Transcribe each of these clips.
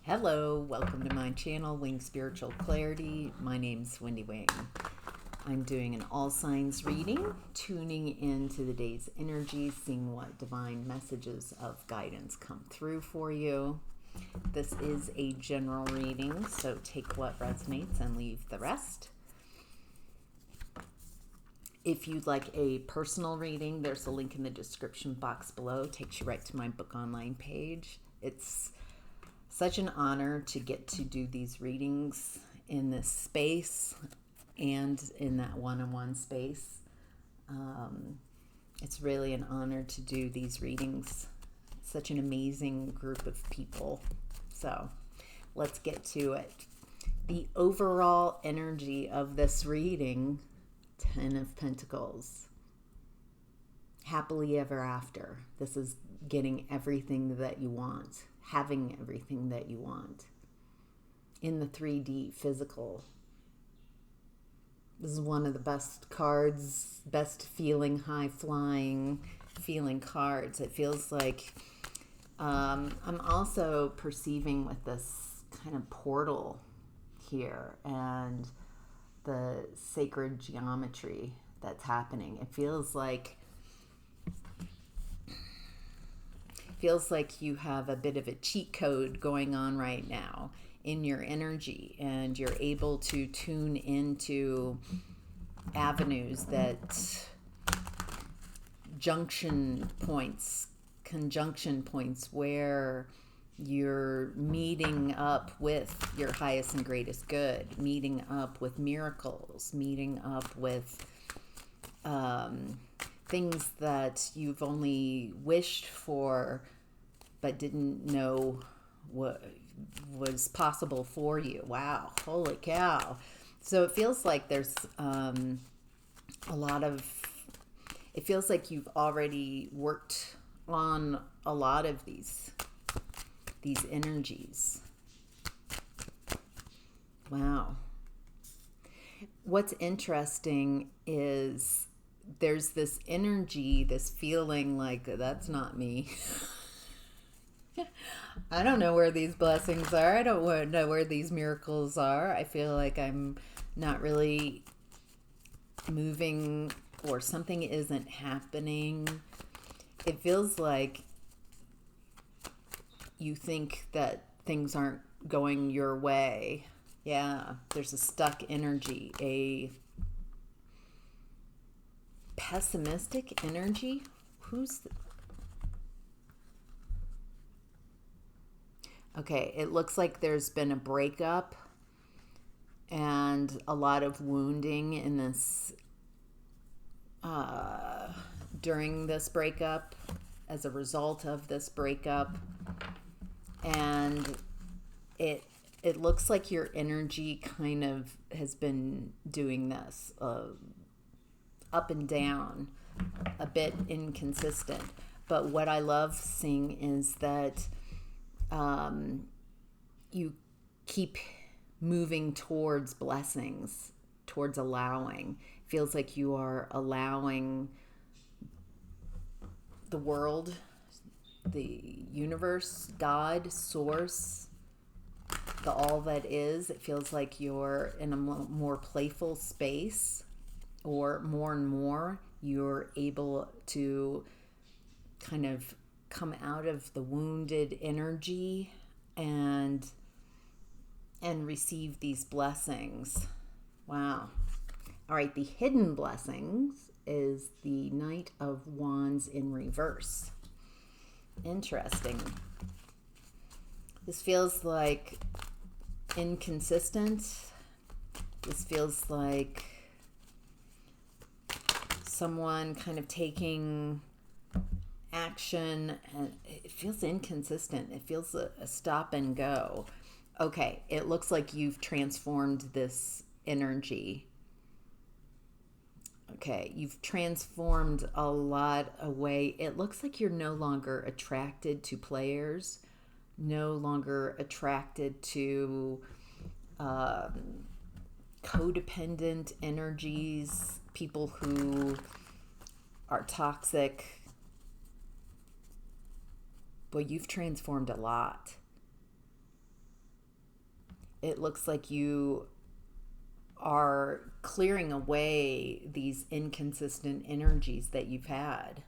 Hello, welcome to my channel, Wing Spiritual Clarity. My name's Wendy Wing. I'm doing an all signs reading, tuning into the day's energy, seeing what divine messages of guidance come through for you. This is a general reading, so take what resonates and leave the rest. If you'd like a personal reading, there's a link in the description box below. It takes you right to my book online page. It's such an honor to get to do these readings in this space and in that one-on-one space. It's really an honor to do these readings. Such an amazing group of people. So let's get to it. The overall energy of this reading, 10 of Pentacles. Happily ever after. This is getting everything that you want. Having everything that you want in the 3D physical. This is one of the best cards, best feeling, high flying feeling cards. It feels like I'm also perceiving with this kind of portal here and the sacred geometry that's happening. It feels like you have a bit of a cheat code going on right now in your energy, and you're able to tune into avenues that conjunction points where you're meeting up with your highest and greatest good, meeting up with miracles, meeting up with things that you've only wished for but didn't know what was possible for you. Wow, holy cow. So it feels like there's it feels like you've already worked on a lot of these energies. Wow. What's interesting is there's this energy, this feeling like that's not me. I don't know where these blessings are. I don't know where these miracles are. I feel like I'm not really moving, or something isn't happening. It feels like you think that things aren't going your way. Yeah, there's a stuck energy, a pessimistic energy. Okay, it looks like there's been a breakup and a lot of wounding in this during this breakup, as a result of this breakup. And it looks like your energy kind of has been doing this up and down, a bit inconsistent. But what I love seeing is that you keep moving towards blessings, towards allowing. Feels like you are allowing the world, the universe, God, source, the all that is. It feels like you're in a more playful space, or more and more you're able to kind of come out of the wounded energy and receive these blessings. Wow. All right, the hidden blessings is the Knight of Wands in reverse. Interesting. This feels like inconsistent. This feels like someone kind of taking action, and it feels inconsistent. It feels a stop and go. Okay, it looks like you've transformed this energy. Okay, you've transformed a lot away. It looks like you're no longer attracted to players, no longer attracted to codependent energies, people who are toxic. Boy, you've transformed a lot. it looks like you are clearing away these inconsistent energies that you've had.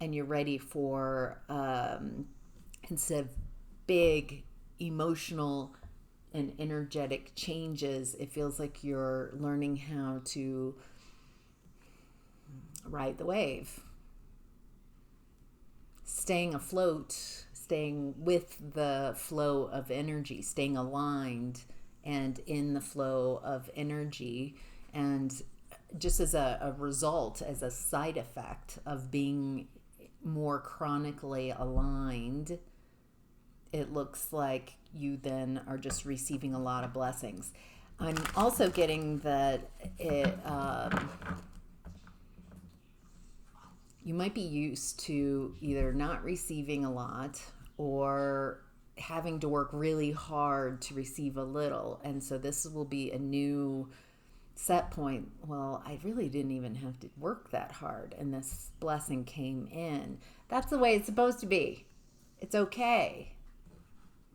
And you're ready for, instead of big emotional and energetic changes, it feels like you're learning how to ride the wave, staying afloat, staying with the flow of energy, staying aligned and in the flow of energy. And just as a result, as a side effect of being more chronically aligned, it looks like you then are just receiving a lot of blessings. I'm also getting that you might be used to either not receiving a lot or having to work really hard to receive a little. And so this will be a new set point. Well, I really didn't even have to work that hard, and this blessing came in. That's the way it's supposed to be. It's okay.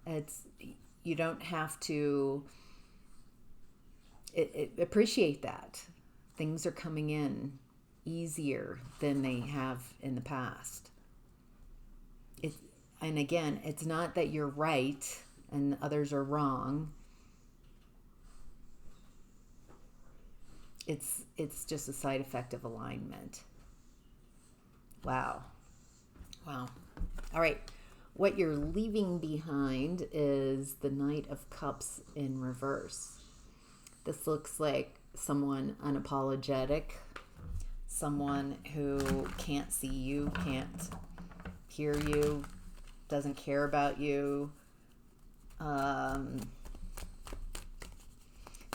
It's, you don't have to appreciate that. Things are coming in easier than they have in the past. And again, it's not that you're right and others are wrong. It's just a side effect of alignment. Wow. All right. What you're leaving behind is the Knight of Cups in reverse. This looks like someone unapologetic, someone who can't see you, can't hear you, doesn't care about you.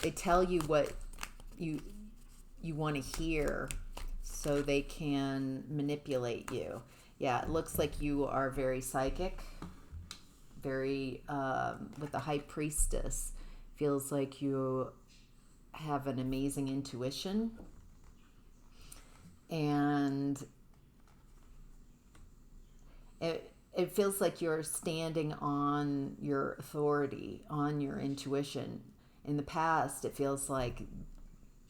They tell you what you want to hear so they can manipulate you. Yeah, it looks like you are very psychic, very, with the High Priestess. Feels like you have an amazing intuition. And it feels like you're standing on your authority, on your intuition. In the past, it feels like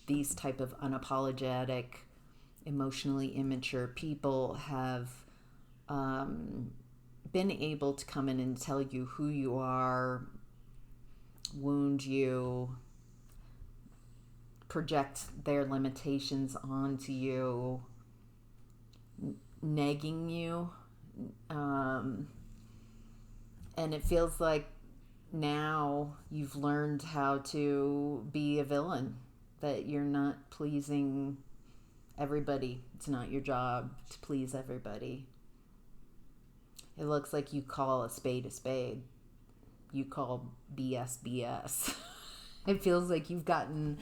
these type of unapologetic, emotionally immature people have been able to come in and tell you who you are, wound you, project their limitations onto you, nagging you. And it feels like now you've learned how to be a villain, that you're not pleasing everybody. It's not your job to please everybody. It looks like you call a spade a spade. You call BS BS. It feels like you've gotten,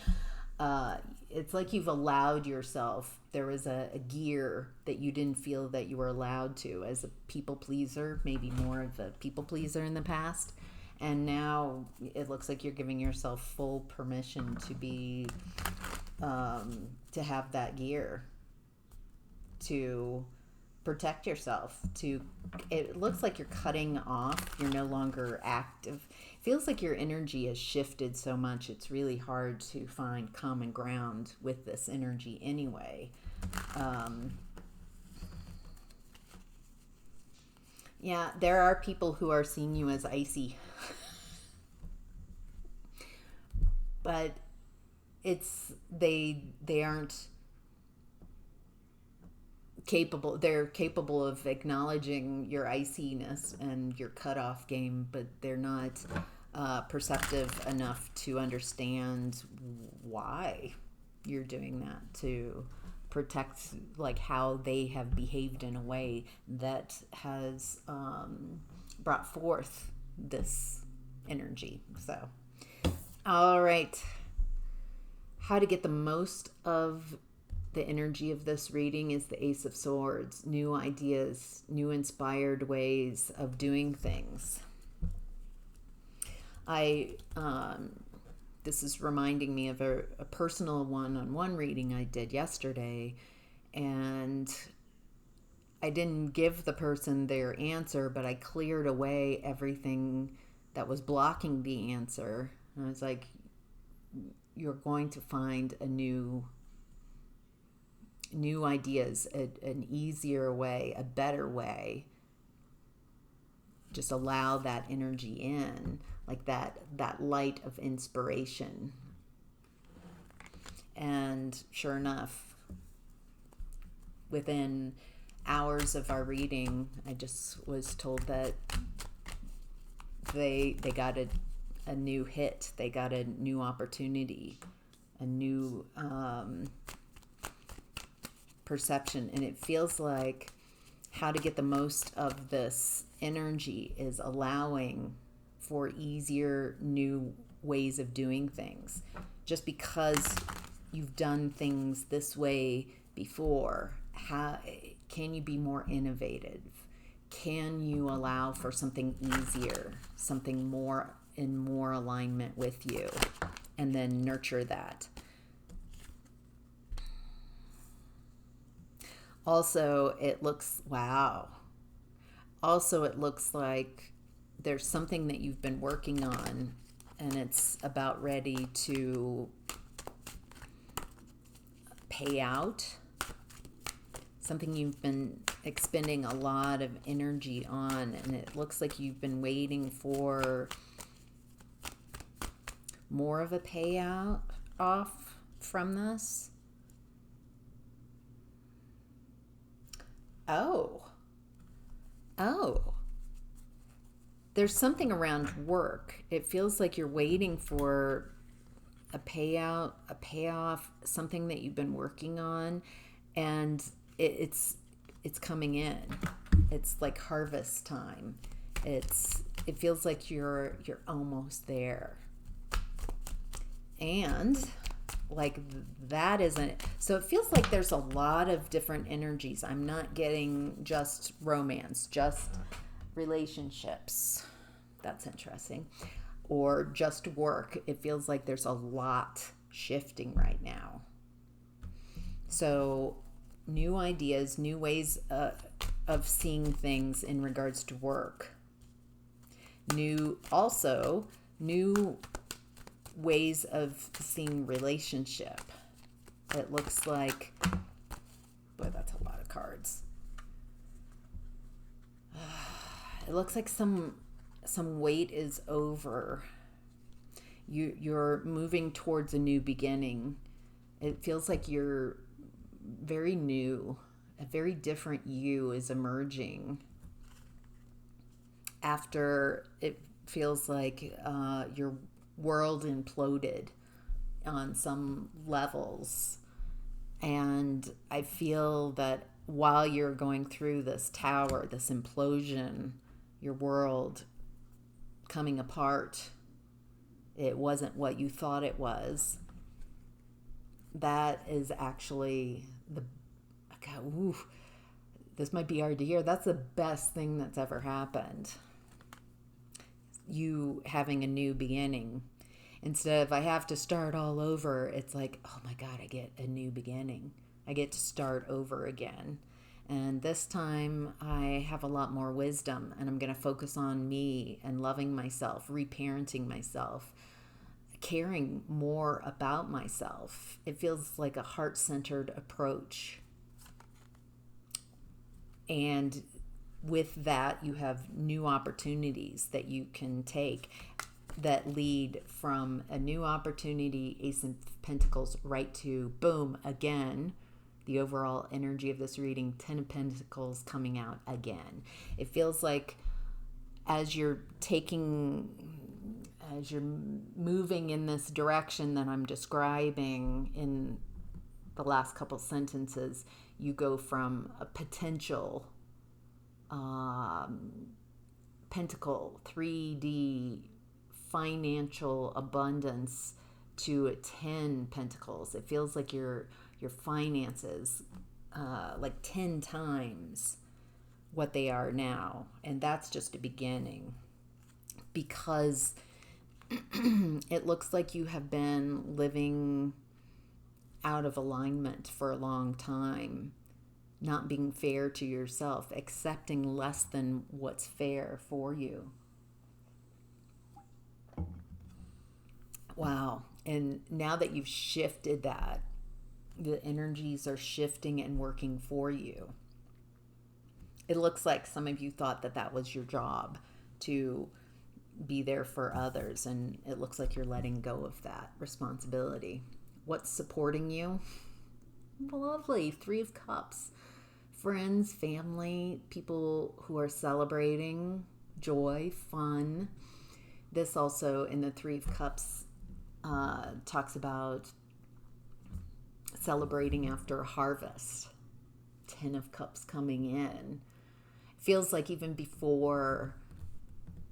it's like you've allowed yourself. There was a gear that you didn't feel that you were allowed to as a people pleaser, maybe more of a people pleaser in the past. And now it looks like you're giving yourself full permission to be, to have that gear, to protect yourself, it looks like you're cutting off, you're no longer active. It feels like your energy has shifted so much, it's really hard to find common ground with this energy anyway. Yeah, there are people who are seeing you as icy. But they aren't capable. They're capable of acknowledging your iciness and your cutoff game, but they're not perceptive enough to understand why you're doing that, to protect like how they have behaved in a way that has brought forth this energy. So, all right, how to get the most of the energy of this reading is the Ace of Swords. New ideas, new inspired ways of doing things. This is reminding me of a personal one-on-one reading I did yesterday, and I didn't give the person their answer, but I cleared away everything that was blocking the answer. And I was like, you're going to find a new ideas, an easier way, a better way. Just allow that energy in, like that light of inspiration. And sure enough, within hours of our reading, I just was told that they got a new hit. They got a new opportunity, a new perception. And it feels like how to get the most of this energy is allowing for easier new ways of doing things. Just because you've done things this way before, how can you be more innovative? Can you allow for something easier, something more in more alignment with you, and then nurture that? Also, it looks like there's something that you've been working on and it's about ready to pay out. Something you've been expending a lot of energy on, and it looks like you've been waiting for more of a payout off from this. Oh. There's something around work. It feels like you're waiting for a payout, a payoff, something that you've been working on, and it's coming in. It's like harvest time. It feels like you're almost there. And like that isn't, so it feels like there's a lot of different energies. I'm not getting just romance, just relationships. That's interesting. Or just work. It feels like there's a lot shifting right now. So new ideas, new ways of seeing things in regards to work. New ways of seeing relationship. It looks like, boy, that's a lot of cards. It looks like some weight is over. You're moving towards a new beginning. It feels like you're very new. A very different you is emerging. After it feels like your world imploded on some levels. And I feel that while you're going through this tower, this implosion, your world coming apart, it wasn't what you thought it was. That is actually this might be our year. That's the best thing that's ever happened. You having a new beginning. Instead of I have to start all over, it's like, oh my God, I get a new beginning. I get to start over again. And this time I have a lot more wisdom, and I'm going to focus on me and loving myself, reparenting myself, caring more about myself. It feels like a heart-centered approach. And with that, you have new opportunities that you can take that lead from a new opportunity, Ace of Pentacles, right to boom, again, the overall energy of this reading, 10 of Pentacles coming out again. It feels like as you're moving in this direction that I'm describing in the last couple sentences, you go from a potential pentacle, 3D financial abundance to a 10 pentacles. It feels like your finances like 10 times what they are now, and that's just a beginning, because it looks like you have been living out of alignment for a long time, not being fair to yourself, accepting less than what's fair for you. And now that you've shifted that, the energies are shifting and working for you. It looks like some of you thought that that was your job, to be there for others, and it looks like you're letting go of that responsibility. What's supporting you? Lovely. 3 of Cups. Friends, family, people who are celebrating, joy, fun. This also in the 3 of Cups talks about celebrating after a harvest. 10 of Cups coming in. Feels like even before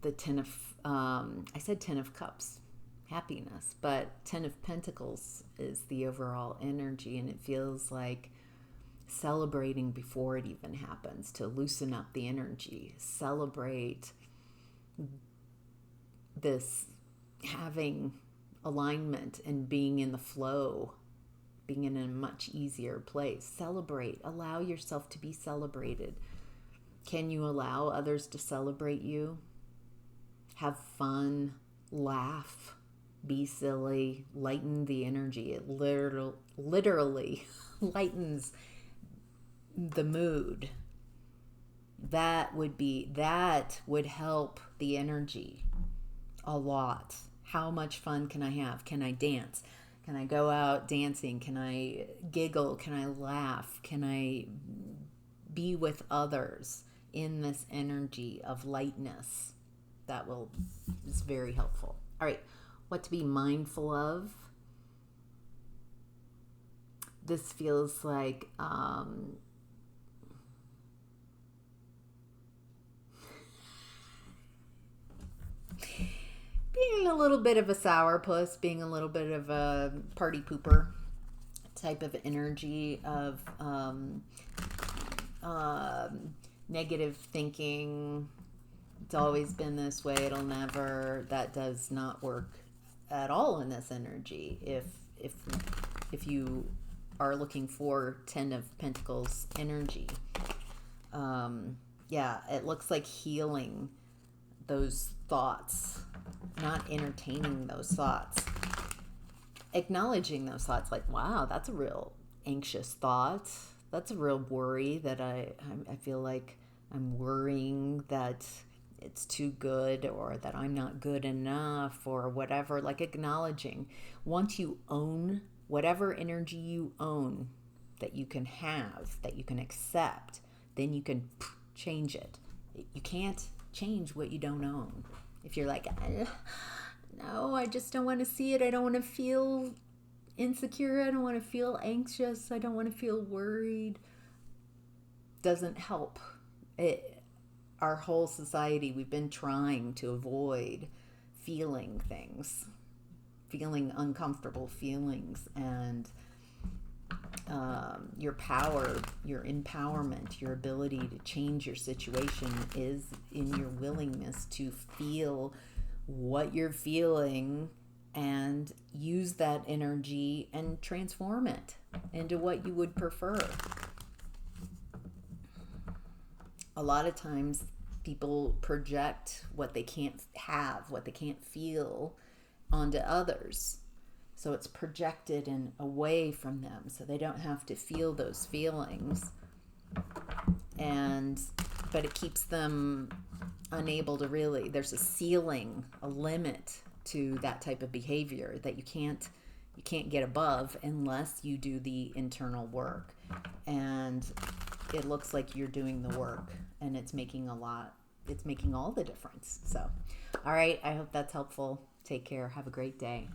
the 10 of, I said 10 of Cups, happiness, but 10 of Pentacles is the overall energy, and it feels like celebrating before it even happens, to loosen up the energy, celebrate this having alignment and being in the flow, being in a much easier place. Celebrate, allow yourself to be celebrated. Can you allow others to celebrate you? Have fun, laugh, be silly, lighten the energy. It literally lightens the mood. That would help the energy a lot. How much fun can I have? Can I dance? Can I go out dancing? Can I giggle? Can I laugh? Can I be with others in this energy of lightness? That is very helpful. All right, what to be mindful of. This feels like being a little bit of a sourpuss, being a little bit of a party pooper type of energy of negative thinking. It's always been this way, it'll never. That does not work at all in this energy. If you are looking for 10 of Pentacles energy, yeah, it looks like healing those thoughts, not entertaining those thoughts, acknowledging those thoughts, like, wow, that's a real anxious thought. That's a real worry that I feel like I'm worrying that it's too good, or that I'm not good enough, or whatever. Like, acknowledging. Once you own whatever energy you own, that you can have, that you can accept, then you can change it. You can't change what you don't own. If you're like, no, I just don't want to see it. I don't want to feel insecure. I don't want to feel anxious. I don't want to feel worried. Doesn't help. Our whole society, we've been trying to avoid feeling things, feeling uncomfortable feelings, and your power, your empowerment, your ability to change your situation is in your willingness to feel what you're feeling and use that energy and transform it into what you would prefer. A lot of times people project what they can't have, what they can't feel onto others. So it's projected and away from them, so they don't have to feel those feelings. But it keeps them unable to really, there's a ceiling, a limit to that type of behavior that you can't get above unless you do the internal work. And it looks like you're doing the work, and it's making all the difference. So, all right, I hope that's helpful. Take care. Have a great day.